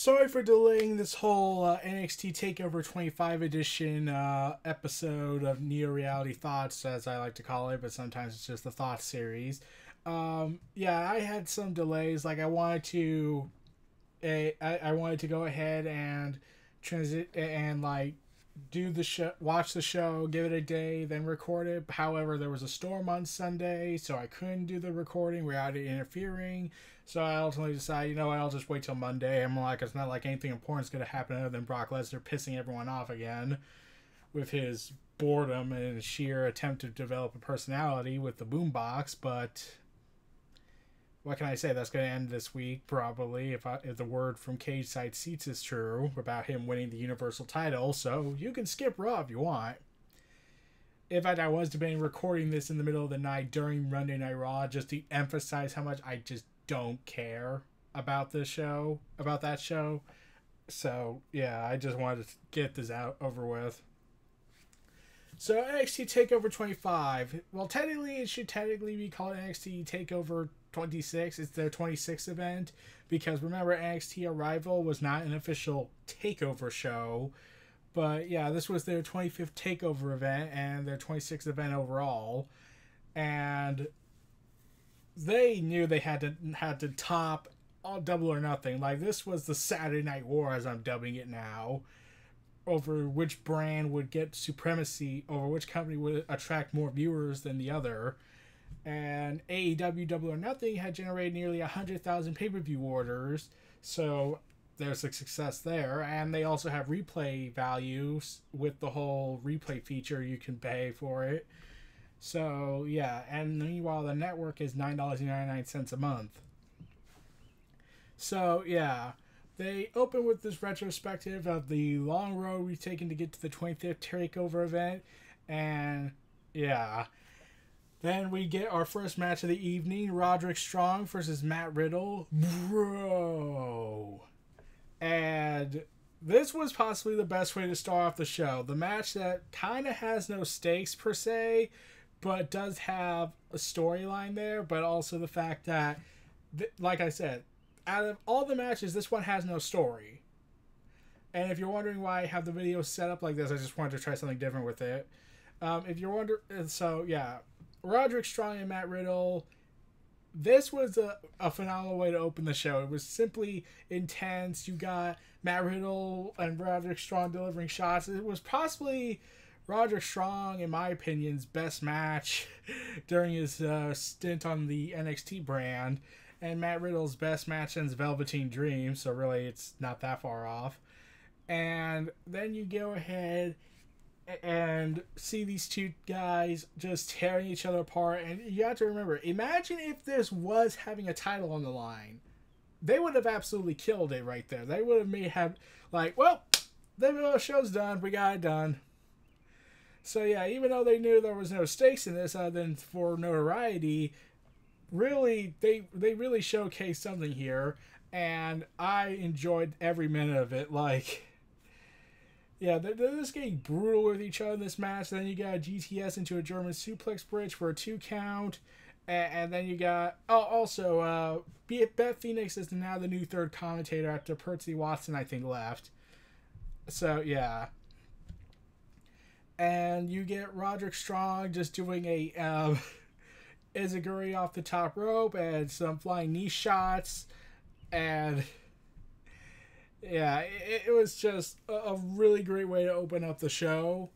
Sorry for delaying this whole NXT TakeOver 25 edition episode of Neo Reality Thoughts, as I like to call it, but sometimes it's just the Thoughts series. Yeah, I had some delays. Like I wanted to, I wanted to go ahead and transit and like do the show, watch the show, give it a day, then record it. However, there was a storm on Sunday, so I couldn't do the recording without it interfering. So I ultimately decided, you know what, I'll just wait till Monday. I'm like, it's not like anything important is going to happen other than Brock Lesnar pissing everyone off again with his boredom and his sheer attempt to develop a personality with the boombox. But what can I say? That's going to end this week, probably, if the word from Cage Side Seats is true about him winning the Universal title. So you can skip Raw if you want. In fact, I was debating recording this in the middle of the night during Monday Night Raw just to emphasize how much I just don't care about this show, about that show. So, yeah, I just wanted to get this out over with. So, NXT TakeOver 25. Well, technically, it should technically be called NXT TakeOver 26. It's their 26th event. Because remember, NXT Arrival was not an official TakeOver show. But, yeah, this was their 25th TakeOver event and their 26th event overall. And they knew they had to top all Double or Nothing. Like, this was the Saturday Night War, as I'm dubbing it now, over which brand would get supremacy, over which company would attract more viewers than the other. And AEW Double or Nothing had generated nearly 100,000 pay-per-view orders, so there's a success there. And they also have replay values with the whole replay feature. You can pay for it. So, yeah, and meanwhile, the network is $9.99 a month. So, yeah, they open with this retrospective of the long road we've taken to get to the 25th TakeOver event, and, yeah. Then we get our first match of the evening, Roderick Strong versus Matt Riddle. Bro! And this was possibly the best way to start off the show. The match that kind of has no stakes, per se, but does have a storyline there, but also the fact that, like I said, out of all the matches, this one has no story. And if you're wondering why I have the video set up like this, I just wanted to try something different with it. If you're wondering, so yeah, Roderick Strong and Matt Riddle, this was a phenomenal way to open the show. It was simply intense. You got Matt Riddle and Roderick Strong delivering shots. It was possibly Roderick Strong, in my opinion's best match during his stint on the NXT brand, and Matt Riddle's best match since Velveteen Dream, so really it's not that far off. And then you go ahead and see these two guys just tearing each other apart, and you have to remember, imagine if this was having a title on the line. They would have absolutely killed it right there. They would have like, well, the show's done, we got it done. So yeah, even though they knew there was no stakes in this other than for notoriety, really they really showcased something here, and I enjoyed every minute of it. Like, yeah, they're just getting brutal with each other in this match. Then you got GTS into a German suplex bridge for a 2 count, and then you got Beth Phoenix is now the new third commentator after Percy Watson, I think, left. So yeah. And you get Roderick Strong just doing a Izaguri off the top rope and some flying knee shots. And yeah, it was just a really great way to open up the show.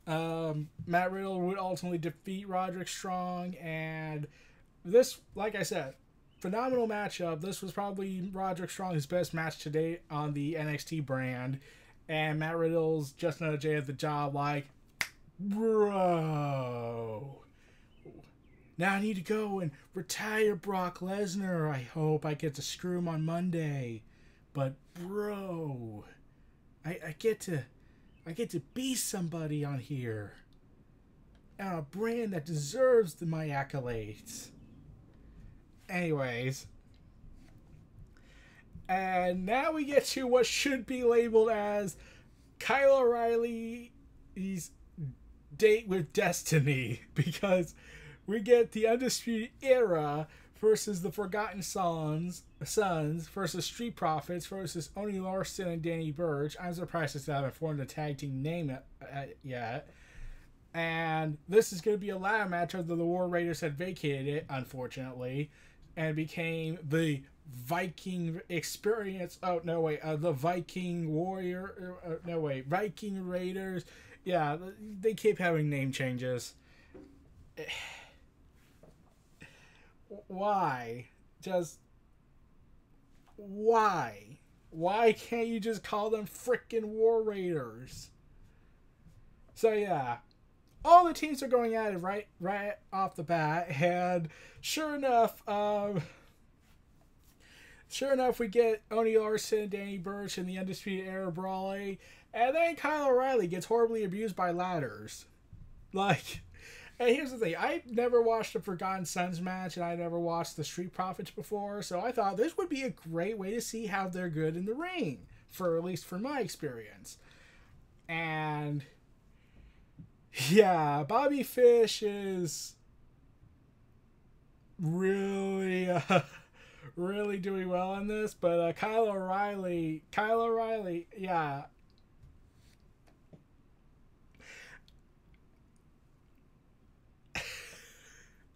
Matt Riddle would ultimately defeat Roderick Strong. And this, like I said, phenomenal matchup. This was probably Roderick Strong's best match to date on the NXT brand. And Matt Riddle's just another day at the job, like, bro, now I need to go and retire Brock Lesnar. I hope I get to screw him on Monday, but bro, I get to be somebody on here, and a brand that deserves my accolades. Anyways, and now we get to what should be labeled as Kyle O'Reilly's date with Destiny, because we get the Undisputed Era versus the Forgotten Sons versus Street Profits versus Oni Larson and Danny Burch. I'm surprised they haven't formed a tag team name yet. And this is going to be a ladder match after the War Raiders had vacated it, unfortunately, and became the Viking Experience. Oh, no, wait. The Viking Warrior. No, wait. Viking Raiders. Yeah, they keep having name changes. Why? Just why? Why can't you just call them frickin' War Raiders? So yeah, all the teams are going at it right off the bat, and sure enough, we get Oni Larson, Danny Burch, and the Undisputed Era brawling, and then Kyle O'Reilly gets horribly abused by ladders. Like, and here's the thing, I never watched the Forgotten Sons match, and I never watched the Street Profits before, so I thought this would be a great way to see how they're good in the ring, at least for my experience. And yeah, Bobby Fish is really really doing well in this, but Kyle O'Reilly, yeah.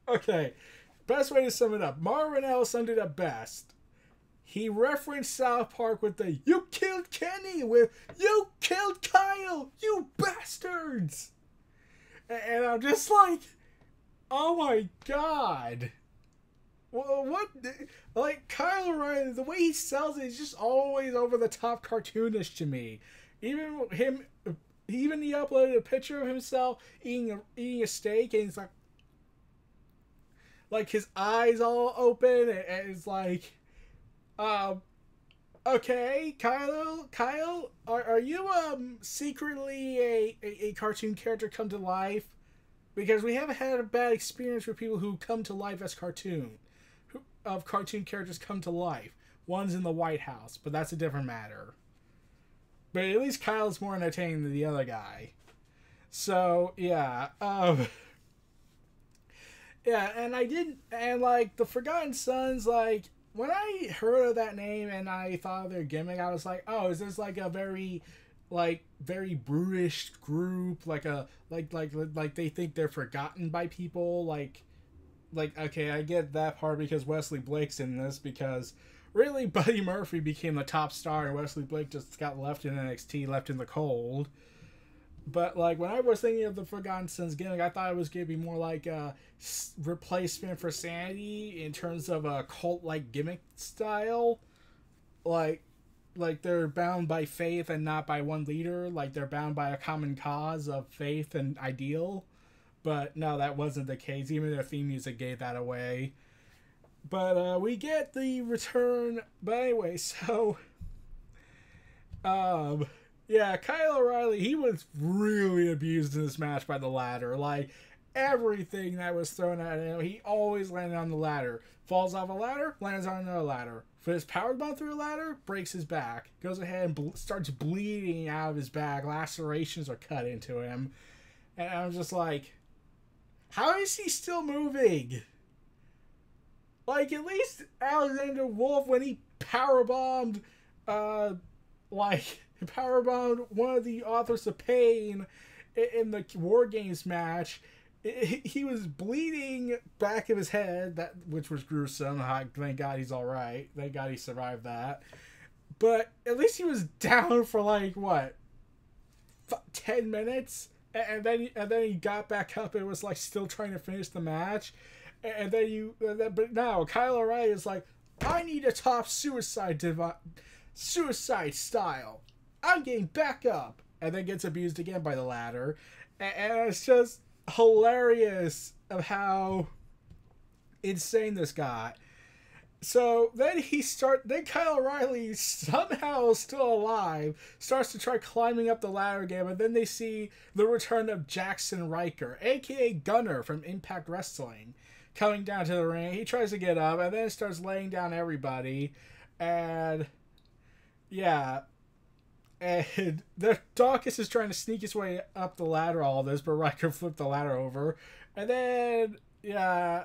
Okay, best way to sum it up. Marvin L. summed it up best. He referenced South Park with the "You killed Kenny" with "You killed Kyle, you bastards." And I'm just like, oh my god. Well, what? Like, Kyle O'Reilly, the way he sells it is just always over the top cartoonish to me. Even he uploaded a picture of himself eating a steak, and he's like his eyes all open, and it's like, okay, Kyle, are you secretly a cartoon character come to life? Because we haven't had a bad experience with people who come to life as cartoon characters come to life. One's in the White House, but that's a different matter. But at least Kyle's more entertaining than the other guy. So yeah, yeah, and like the Forgotten Sons, like when I heard of that name and I thought of their gimmick, I was like, oh, is this like a very brutish group, like they think they're forgotten by people, like okay, I get that part because Wesley Blake's in this, because really Buddy Murphy became the top star and Wesley Blake just got left in NXT, left in the cold. But like when I was thinking of the Forgotten Sons gimmick, I thought it was going to be more like a replacement for Sanity in terms of a cult-like gimmick style, like they're bound by faith and not by one leader, like they're bound by a common cause of faith and ideal. But no, that wasn't the case. Even their theme music gave that away. But we get the return. But anyway, so yeah, Kyle O'Reilly, he was really abused in this match by the ladder. Like, everything that was thrown at him, he always landed on the ladder. Falls off a ladder, lands on another ladder. His powerbomb through a ladder, breaks his back. Goes ahead and starts bleeding out of his back. Lacerations are cut into him. And I'm just like, how is he still moving? Like, at least Alexander Wolf, when he powerbombed, powerbombed one of the authors of Pain in the War Games match, he was bleeding back of his head, which was gruesome. Thank God he's all right. Thank God he survived that. But at least he was down for like what, 10 minutes, and then he got back up and was like still trying to finish the match. But now Kyle O'Reilly is like, I need a top suicide style. I'm getting back up, and then gets abused again by the ladder, and it's just hilarious of how insane this got. So then Kyle O'Reilly, somehow still alive, starts to try climbing up the ladder again, and then they see the return of Jackson Riker, aka Gunner from Impact Wrestling, coming down to the ring. He tries to get up, and then starts laying down everybody, and yeah. And Dawkins is trying to sneak his way up the ladder, all this, but Riker flipped the ladder over. And then, yeah.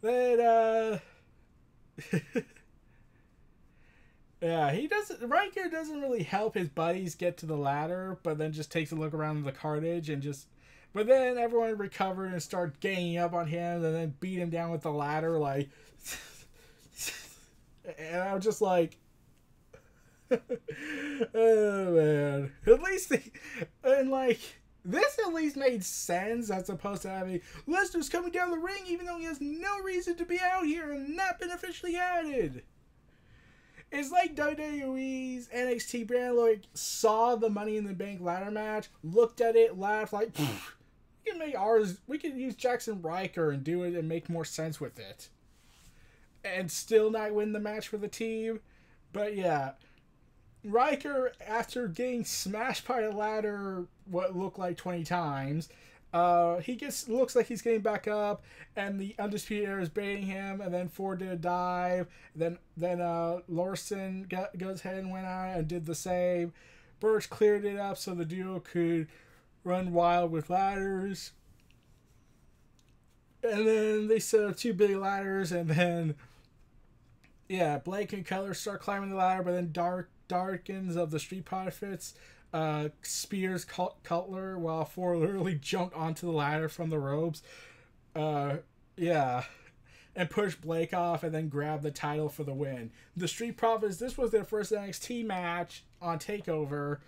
then yeah, he doesn't. Riker doesn't really help his buddies get to the ladder, but then just takes a look around the carnage and just. But then everyone recovered and start ganging up on him, and then beat him down with the ladder, like. And I'm just like, oh man. At least and like this at least made sense as opposed to having Lesnar's coming down the ring even though he has no reason to be out here and not been officially added. It's like WWE's NXT brand like saw the Money in the Bank ladder match, looked at it, laughed like, we can make ours. We can use Jackson Riker and do it and make more sense with it, and still not win the match for the team. But yeah, Riker, after getting smashed by a ladder, what looked like 20 times, looks like he's getting back up, and the Undisputed Era is baiting him, and then Ford did a dive, then Larson goes ahead and went out and did the save. Birch cleared it up so the duo could run wild with ladders. And then they set up two big ladders, and then yeah, Blake and Cutler start climbing the ladder, but then Darkins of the Street Profits spears Cutler while Ford literally jumped onto the ladder from the ropes. Yeah. And push Blake off and then grab the title for the win. The Street Profits, this was their first NXT match on TakeOver.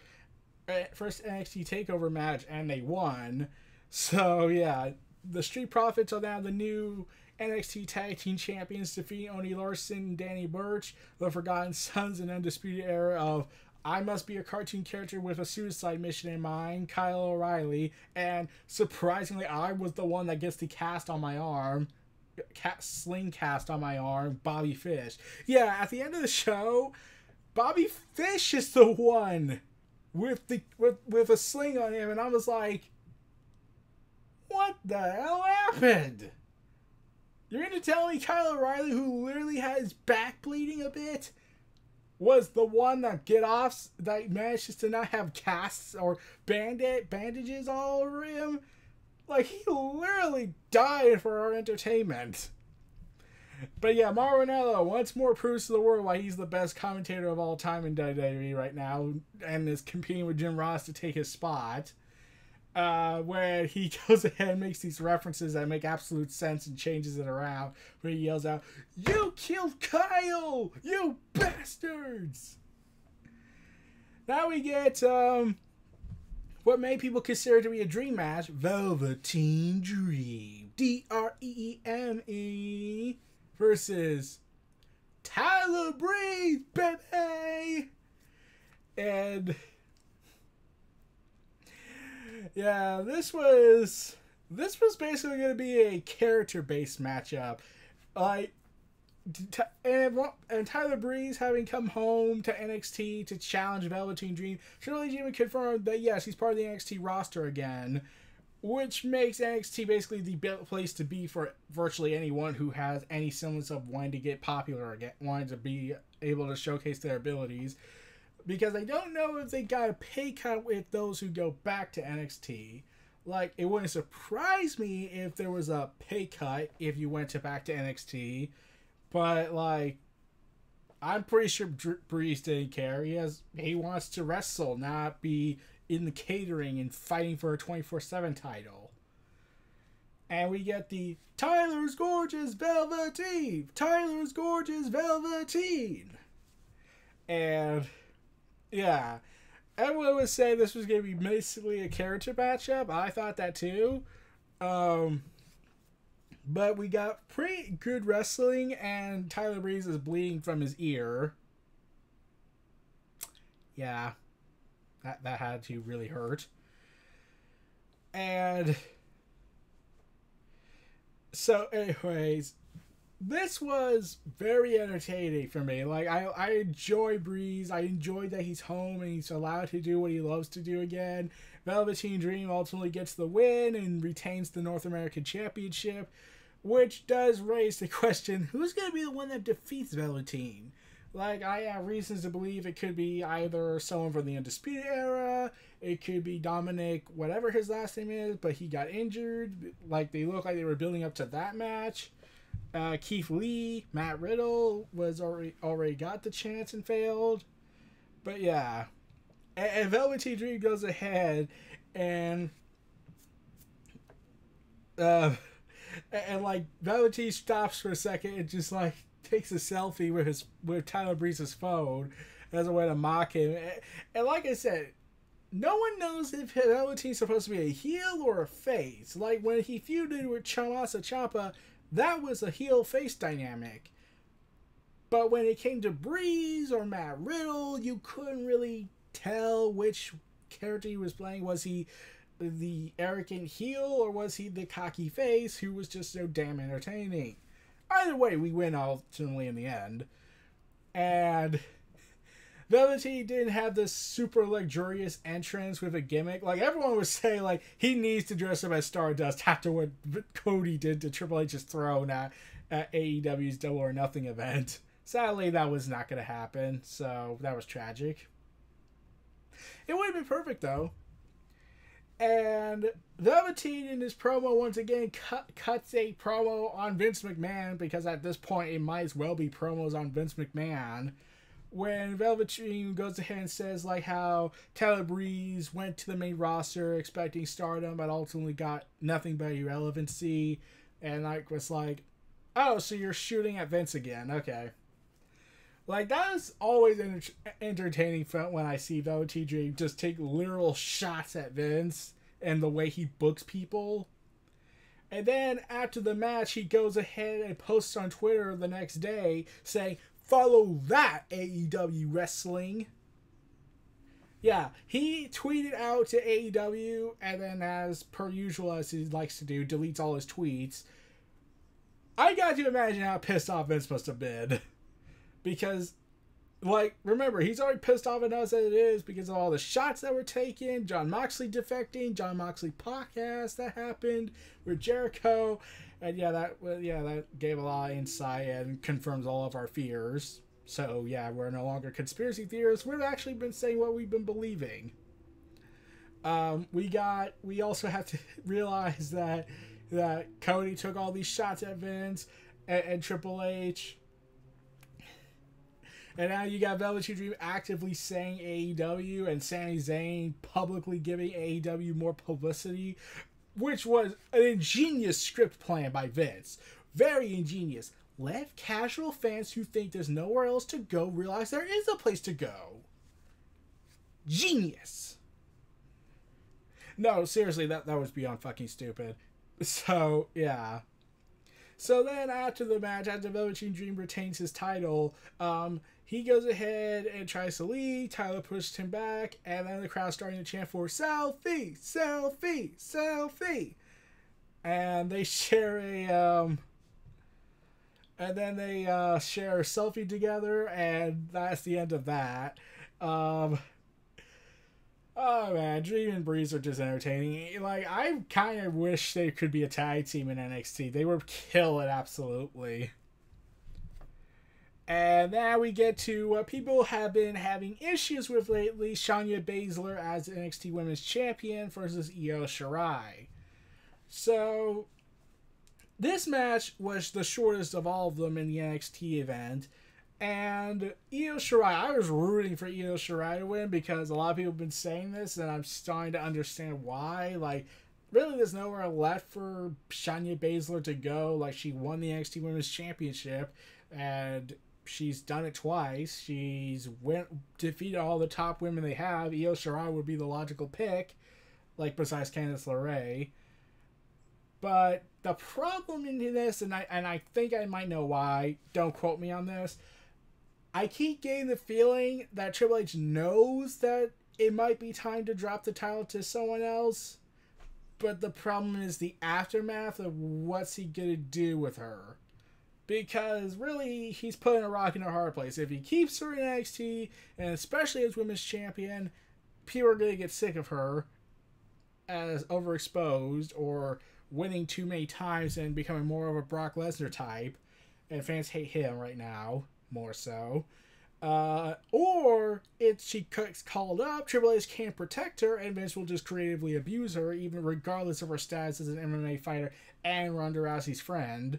First NXT TakeOver match, and they won. So, yeah. The Street Profits are now the new NXT Tag Team Champions, defeating Oni Larson and Danny Burch, the Forgotten Sons and Undisputed Era of I Must Be a Cartoon Character with a Suicide Mission in Mind, Kyle O'Reilly, and surprisingly, I was the one that gets the cast on my arm, sling cast on my arm, Bobby Fish. Yeah, at the end of the show, Bobby Fish is the one with a sling on him, and I was like, what the hell happened? You're going to tell me Kyle O'Reilly, who literally had his back bleeding a bit, was the one that manages to not have casts or bandages all over him? Like, he literally died for our entertainment. But yeah, Mauro Ranallo once more proves to the world why he's the best commentator of all time in WWE right now, and is competing with Jim Ross to take his spot. Where he goes ahead and makes these references that make absolute sense and changes it around. Where he yells out, "You killed Kyle! You bastards!" Now we get what many people consider to be a dream match, Velveteen Dream, Dreame, versus Tyler Breeze, baby! And yeah, this was basically going to be a character-based matchup. Like, and Tyler Breeze having come home to NXT to challenge Velveteen Dream should really even confirm that yes, he's part of the NXT roster again, which makes NXT basically the place to be for virtually anyone who has any semblance of wanting to get popular again, wanting to be able to showcase their abilities. Because I don't know if they got a pay cut with those who go back to NXT. Like, it wouldn't surprise me if there was a pay cut if you went back to NXT. But, like, I'm pretty sure Breeze didn't care. He wants to wrestle, not be in the catering and fighting for a 24/7 title. And we get the Tyler's Gorgeous Velveteen! Tyler's Gorgeous Velveteen! And yeah, everyone was saying this was going to be basically a character matchup. I thought that too. But we got pretty good wrestling, and Tyler Breeze is bleeding from his ear. Yeah, that had to really hurt. And so anyways, this was very entertaining for me. Like, I enjoy Breeze. I enjoy that he's home and he's allowed to do what he loves to do again. Velveteen Dream ultimately gets the win and retains the North American Championship, which does raise the question, who's going to be the one that defeats Velveteen? Like, I have reasons to believe it could be either someone from the Undisputed Era, it could be Dominic, whatever his last name is, but he got injured. Like, they look like they were building up to that match. Keith Lee, Matt Riddle was already got the chance and failed. But yeah. And Velveteen Dream goes ahead and like Velveteen stops for a second and just like takes a selfie with Tyler Breeze's phone as a way to mock him. And like I said, no one knows if Velveteen's supposed to be a heel or a face. Like when he feuded with Tommaso Ciampa, that was a heel-face dynamic. But when it came to Breeze or Matt Riddle, you couldn't really tell which character he was playing. Was he the arrogant heel or was he the cocky face who was just so damn entertaining? Either way, we win ultimately in the end. And Velveteen didn't have this super luxurious entrance with a gimmick. Like, everyone would say, like, he needs to dress up as Stardust after what Cody did to Triple H's throne at AEW's Double or Nothing event. Sadly, that was not going to happen, so that was tragic. It would have been perfect, though. And Velveteen in his promo once again cuts a promo on Vince McMahon, because at this point it might as well be promos on Vince McMahon. When Velveteen goes ahead and says like how Tyler Breeze went to the main roster expecting stardom but ultimately got nothing but irrelevancy, and like was like, oh, so you're shooting at Vince again, okay. Like, that is always entertaining when I see Velveteen Dream just take literal shots at Vince and the way he books people. And then after the match, he goes ahead and posts on Twitter the next day saying, "Follow that, AEW Wrestling." Yeah, he tweeted out to AEW and then, as per usual, as he likes to do, deletes all his tweets. I got to imagine how pissed off Vince must have been. Because, like, remember, he's already pissed off at us as it is because of all the shots that were taken, Jon Moxley defecting, Jon Moxley podcast that happened with Jericho, and that gave a lot of insight and confirms all of our fears. So yeah, we're no longer conspiracy theorists. We've actually been saying what we've been believing. We also have to realize that Cody took all these shots at Vince and Triple H. And now you got Velveteen Dream actively saying AEW and Sami Zayn publicly giving AEW more publicity, which was an ingenious script plan by Vince. Very ingenious. Let casual fans who think there's nowhere else to go realize there is a place to go. Genius. No, seriously, that was beyond fucking stupid. So, yeah. So then after the match, after Velveteen Dream retains his title, he goes ahead and tries to leave. Tyler pushed him back, and then the crowd's starting to chant for selfie, selfie, selfie. And they share share a selfie together, and that's the end of that. Oh man, Dream and Breeze are just entertaining. Like, I kind of wish they could be a tag team in NXT. They would kill it, absolutely. And now we get to what people have been having issues with lately: Shayna Baszler as NXT Women's Champion versus Io Shirai. So, this match was the shortest of all of them in the NXT event. And Io Shirai, I was rooting for Io Shirai to win because a lot of people have been saying this, and I'm starting to understand why. Like, really, there's nowhere left for Shayna Baszler to go. Like, she won the NXT Women's Championship, and she's done it twice. She's defeated all the top women they have. Io Shirai would be the logical pick, like, besides Candice LeRae. But the problem in this, and I think I might know why, don't quote me on this, I keep getting the feeling that Triple H knows that it might be time to drop the title to someone else, but the problem is the aftermath of what's he going to do with her. Because really, he's putting a rock in a hard place. If he keeps her in NXT, and especially as Women's Champion, people are going to get sick of her as overexposed or winning too many times and becoming more of a Brock Lesnar type. And fans hate him right now, more so. Or if she gets called up, Triple H can't protect her, and Vince will just creatively abuse her, even regardless of her status as an MMA fighter and Ronda Rousey's friend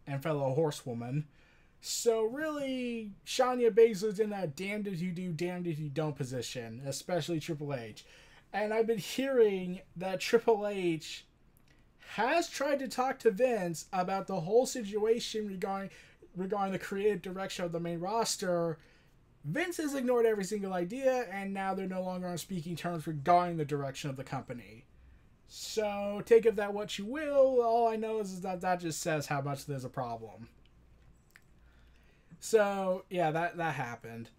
and fellow horsewoman. So really, Shayna Baszler's in that damned if you do, damned if you don't position, especially Triple H. And I've been hearing that Triple H has tried to talk to Vince about the whole situation regarding the creative direction of the main roster. Vince has ignored every single idea, and now they're no longer on speaking terms regarding the direction of the company. So take of that what you will. All I know is that just says how much there's a problem. So yeah, that happened.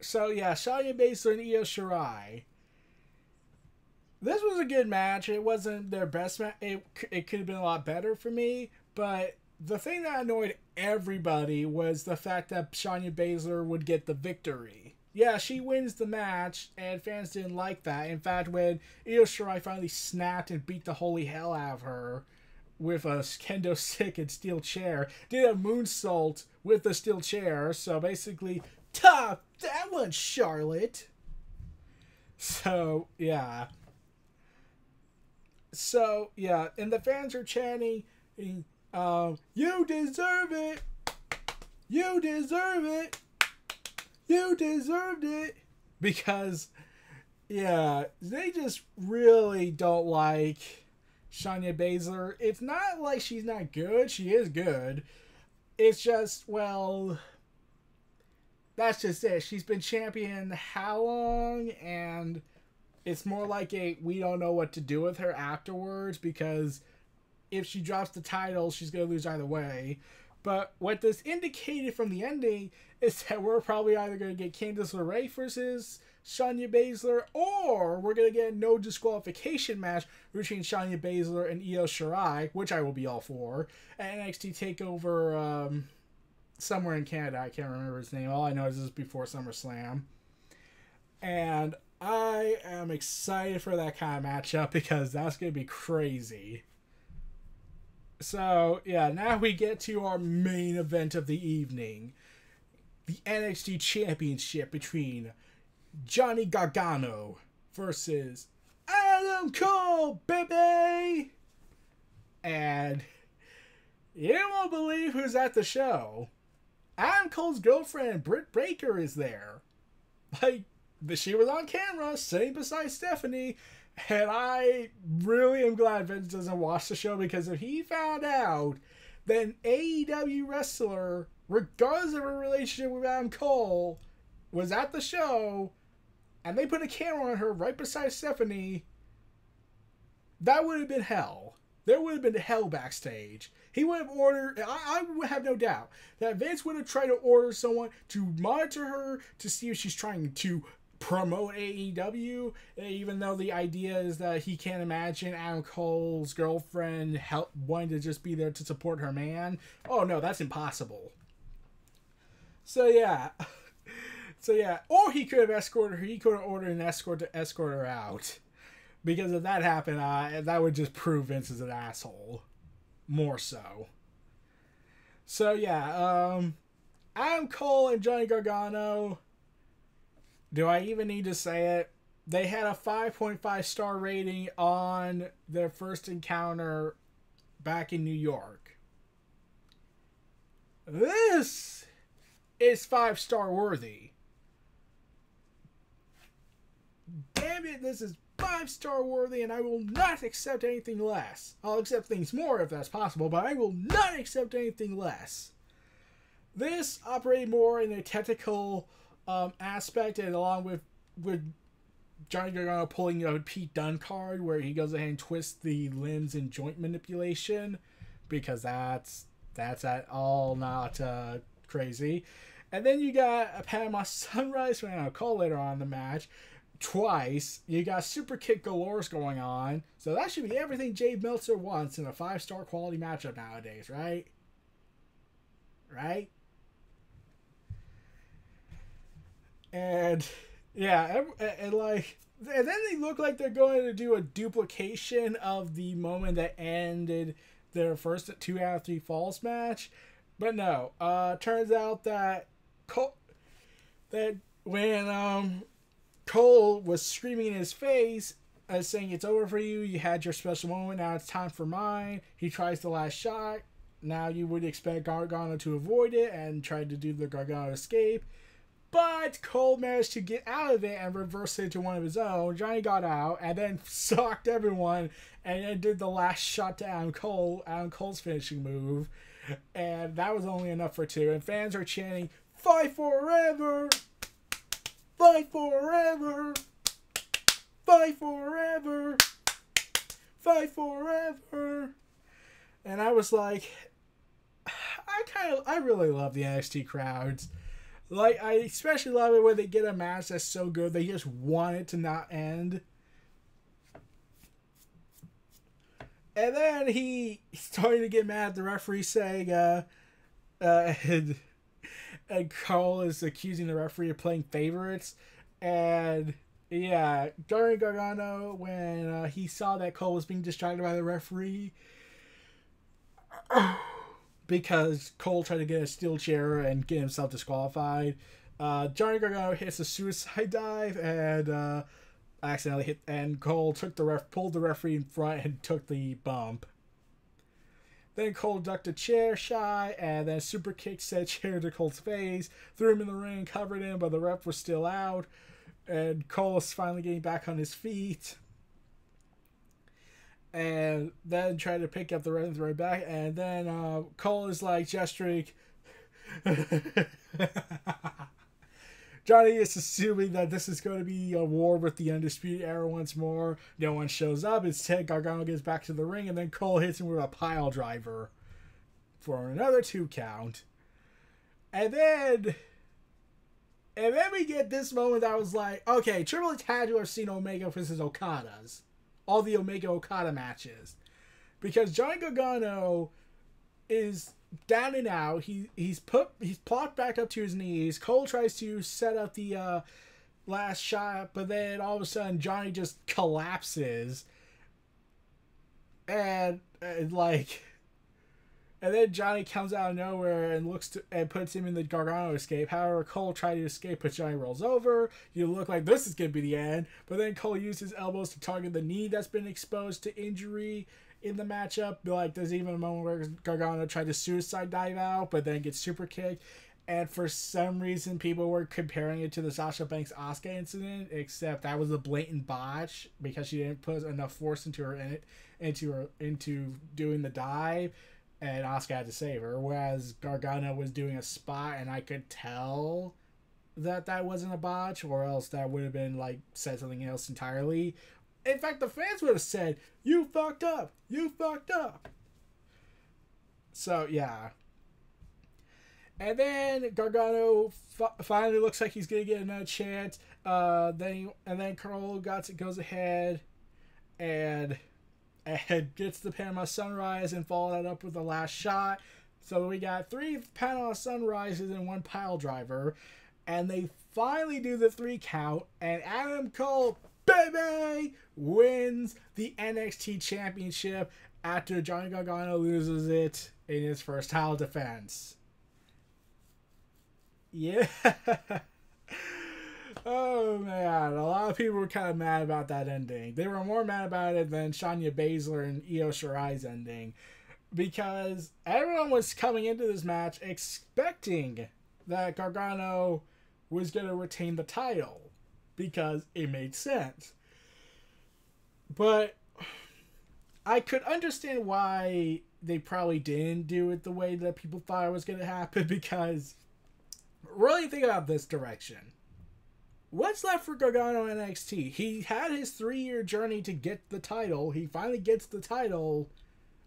So yeah, Shayna Baszler and Io Shirai. This was a good match. It wasn't their best match. It could have been a lot better for me, but the thing that annoyed everybody was the fact that Shayna Baszler would get the victory. Yeah, she wins the match, and fans didn't like that. In fact, when Io Shirai finally snapped and beat the holy hell out of her with a kendo stick and steel chair, did a moonsault with the steel chair, so basically, top that one, Charlotte. So, yeah. So, yeah, and the fans are chanting, you deserve it! You deserve it! You deserved it! Because, yeah, they just really don't like Shayna Baszler. It's not like she's not good. She is good. It's just, well, that's just it. She's been champion how long? And it's more like we don't know what to do with her afterwards, because if she drops the title, she's going to lose either way. But what this indicated from the ending is that we're probably either going to get Candice LeRae versus Shayna Baszler, or we're going to get a no disqualification match between Shayna Baszler and Io Shirai, which I will be all for, at NXT TakeOver somewhere in Canada. I can't remember his name. All I know is this is before SummerSlam. And I am excited for that kind of matchup, because that's going to be crazy. So, yeah, now we get to our main event of the evening. The NXT Championship between Johnny Gargano versus Adam Cole, baby! And you won't believe who's at the show. Adam Cole's girlfriend, Britt Baker, is there. Like, she was on camera, sitting beside Stephanie. And I really am glad Vince doesn't watch the show, because if he found out that an AEW wrestler, regardless of her relationship with Adam Cole, was at the show, and they put a camera on her right beside Stephanie, that would have been hell. There would have been hell backstage. He would have ordered, I would have no doubt, that Vince would have tried to order someone to monitor her to see if she's trying to promote AEW, even though the idea is that he can't imagine Adam Cole's girlfriend wanting to just be there to support her man. Oh no, that's impossible. So yeah. Or he could have escorted her. He could have ordered an escort to escort her out. Because if that happened, that would just prove Vince is an asshole. More so. So yeah, Adam Cole and Johnny Gargano, do I even need to say it? They had a 5.5 star rating on their first encounter back in New York. This is 5-star worthy. Damn it, this is 5-star worthy, and I will not accept anything less. I'll accept things more if that's possible, but I will not accept anything less. This operated more in a technical aspect, and along with Johnny Gargano pulling a Pete Dunne card where he goes ahead and twists the limbs and joint manipulation, because that's at all not crazy. And then you got a Panama Sunrise from Adam Cole later on in the match. Twice. You got super kick galores going on. So that should be everything Jay Meltzer wants in a 5-star quality matchup nowadays, right? Right? And yeah, and then they look like they're going to do a duplication of the moment that ended their first 2 out of 3 falls match. But no, turns out that that when Cole was screaming in his face, saying it's over for you. You had your special moment. Now it's time for mine. He tries the last shot. Now you would expect Gargano to avoid it and try to do the Gargano escape. But Cole managed to get out of it and reverse it into one of his own. Johnny got out and then socked everyone and then did the last shot to Adam Cole, Adam Cole's finishing move. And that was only enough for two. And fans are chanting, "Fight forever! Fight forever! Fight forever! Fight forever!" And I was like, I really love the NXT crowds. Like, I especially love it when they get a match that's so good they just want it to not end. And then he started to get mad at the referee, saying, and Cole is accusing the referee of playing favorites. And yeah, during Gargano, when he saw that Cole was being distracted by the referee, because Cole tried to get a steel chair and get himself disqualified, Johnny Gargano hits a suicide dive and accidentally hit, and Cole pulled the referee in front and took the bump. Then Cole ducked a chair shy and then super kicked said chair to Cole's face, threw him in the ring, covered him, but the ref was still out, and Cole is finally getting back on his feet. And then tried to pick up the red and throw it back. And then Cole is like gesturing. Johnny is assuming that this is going to be a war with the Undisputed Era once more. No one shows up. Instead, Gargano gets back to the ring. And then Cole hits him with a pile driver for another 2 count. And then we get this moment that was like, okay, Triple H had to have seen Omega versus Okada's. All the Omega Okada matches, because Johnny Gargano is down and out. He's plopped back up to his knees. Cole tries to set up the last shot, but then all of a sudden Johnny just collapses, and then Johnny comes out of nowhere and and puts him in the Gargano escape. However, Cole tried to escape, but Johnny rolls over. You look like this is going to be the end. But then Cole used his elbows to target the knee that's been exposed to injury in the matchup. Like, there's even a moment where Gargano tried to suicide dive out, but then gets super kicked. And for some reason, people were comparing it to the Sasha Banks Asuka incident, except that was a blatant botch because she didn't put enough force into doing the dive. And Asuka had to save her, whereas Gargano was doing a spot, and I could tell that wasn't a botch, or else that would have been, like, said something else entirely. In fact, the fans would have said, "You fucked up! You fucked up!" So, yeah. And then Gargano finally looks like he's going to get another chance. Then Cole goes ahead and gets the Panama Sunrise and follow that up with the last shot. So we got 3 Panama Sunrises and 1 pile driver. And they finally do the 3 count. And Adam Cole, baby, wins the NXT Championship after Johnny Gargano loses it in his first title defense. Yeah. Oh, man. A lot of people were kind of mad about that ending. They were more mad about it than Shayna Baszler and Io Shirai's ending, because everyone was coming into this match expecting that Gargano was going to retain the title because it made sense. But I could understand why they probably didn't do it the way that people thought it was going to happen, because really think about this direction. What's left for Gargano in NXT? He had his 3-year journey to get the title. He finally gets the title.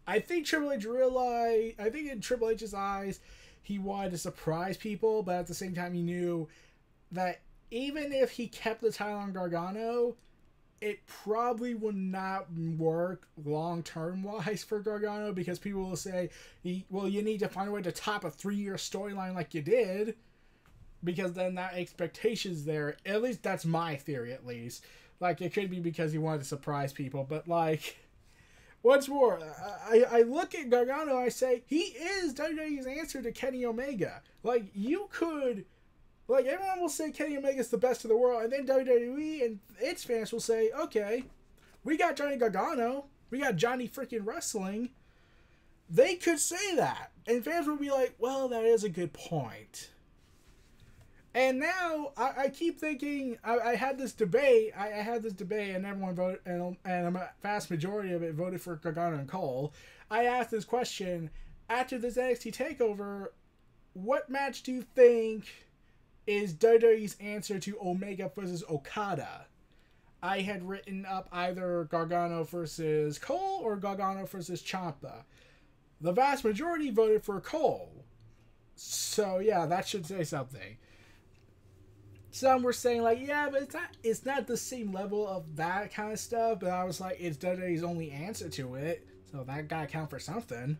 I think Triple H realized, I think in Triple H's eyes, he wanted to surprise people, but at the same time he knew that even if he kept the title on Gargano, it probably would not work long-term wise for Gargano, because people will say, well, you need to find a way to top a 3-year storyline like you did, because then that expectation's there. At least that's my theory, at least. Like, it could be because he wanted to surprise people, but, like, what's more, I look at Gargano, I say, he is WWE's answer to Kenny Omega. Like, you could, Like, everyone will say Kenny Omega's the best in the world, and then WWE and its fans will say, okay, we got Johnny Gargano, we got Johnny freaking Wrestling. They could say that, and fans would be like, well, that is a good point. And now, I keep thinking, I had this debate, and everyone voted, and a vast majority of it voted for Gargano and Cole. I asked this question, after this NXT TakeOver, what match do you think is WWE's answer to Omega versus Okada? I had written up either Gargano versus Cole or Gargano versus Ciampa. The vast majority voted for Cole. So yeah, that should say something. Some were saying like, yeah, but it's not the same level of that kind of stuff. But I was like, it's WWE's only answer to it, so that gotta count for something.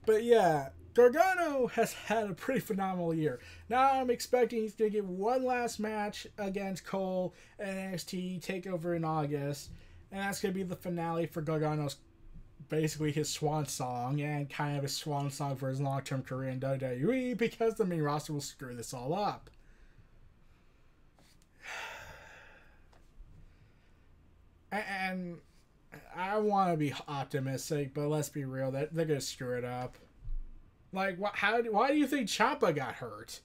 But yeah, Gargano has had a pretty phenomenal year. Now I'm expecting he's going to get one last match against Cole at NXT TakeOver in August. And that's going to be the finale for Gargano's, basically his swan song, and kind of his swan song for his long-term career in WWE, because the main roster will screw this all up. And I want to be optimistic, but let's be real, they're going to screw it up. Like, why do you think Ciampa got hurt?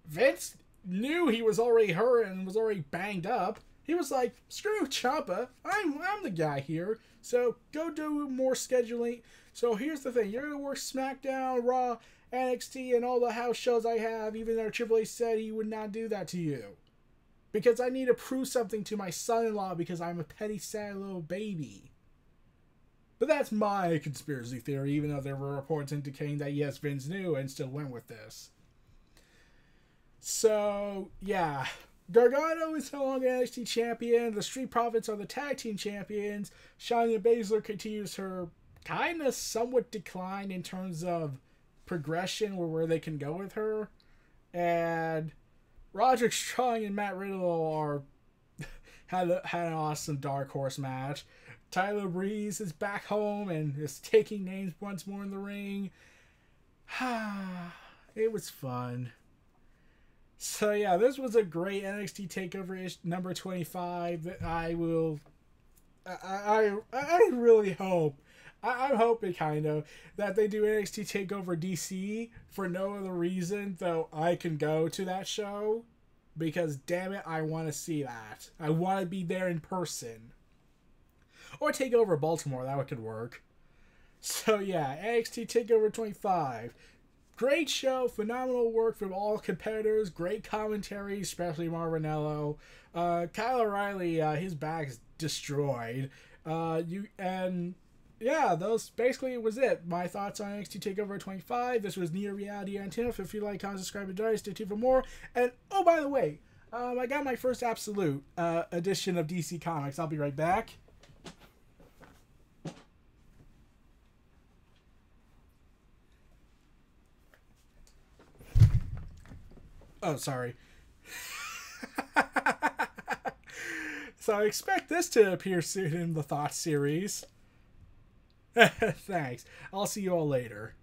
Vince knew he was already hurt and was already banged up. He was like, screw Ciampa. I'm the guy here. So go do more scheduling. So here's the thing. You're going to work SmackDown, Raw, NXT, and all the house shows I have, even though Triple H said he would not do that to you. Because I need to prove something to my son-in-law because I'm a petty, sad little baby. But that's my conspiracy theory, even though there were reports indicating that, yes, Vince knew and still went with this. So, yeah. Gargano is no longer NXT champion. The Street Profits are the tag team champions. Shayna Baszler continues her kind of somewhat decline in terms of progression or where they can go with her. And Roderick Strong and Matt Riddle had an awesome Dark Horse match. Tyler Breeze is back home and is taking names once more in the ring. It was fun. So yeah, this was a great NXT TakeOver number 25. I really hope, I'm hoping kind of, that they do NXT TakeOver DC for no other reason, though I can go to that show. Because damn it, I want to see that. I want to be there in person. Or take over Baltimore, that could work. So yeah, NXT TakeOver 25. Great show, phenomenal work from all competitors, great commentary, especially Marvinello. Kyle O'Reilly, his back's destroyed. Yeah, those basically was it. My thoughts on NXT TakeOver 25. This was Near Reality Antenna. If you like, comment, subscribe, and donate. Stay tuned for more. And oh, by the way, I got my first Absolute edition of DC Comics. I'll be right back. Oh, sorry. So I expect this to appear soon in the Thoughts series. Thanks. I'll see you all later.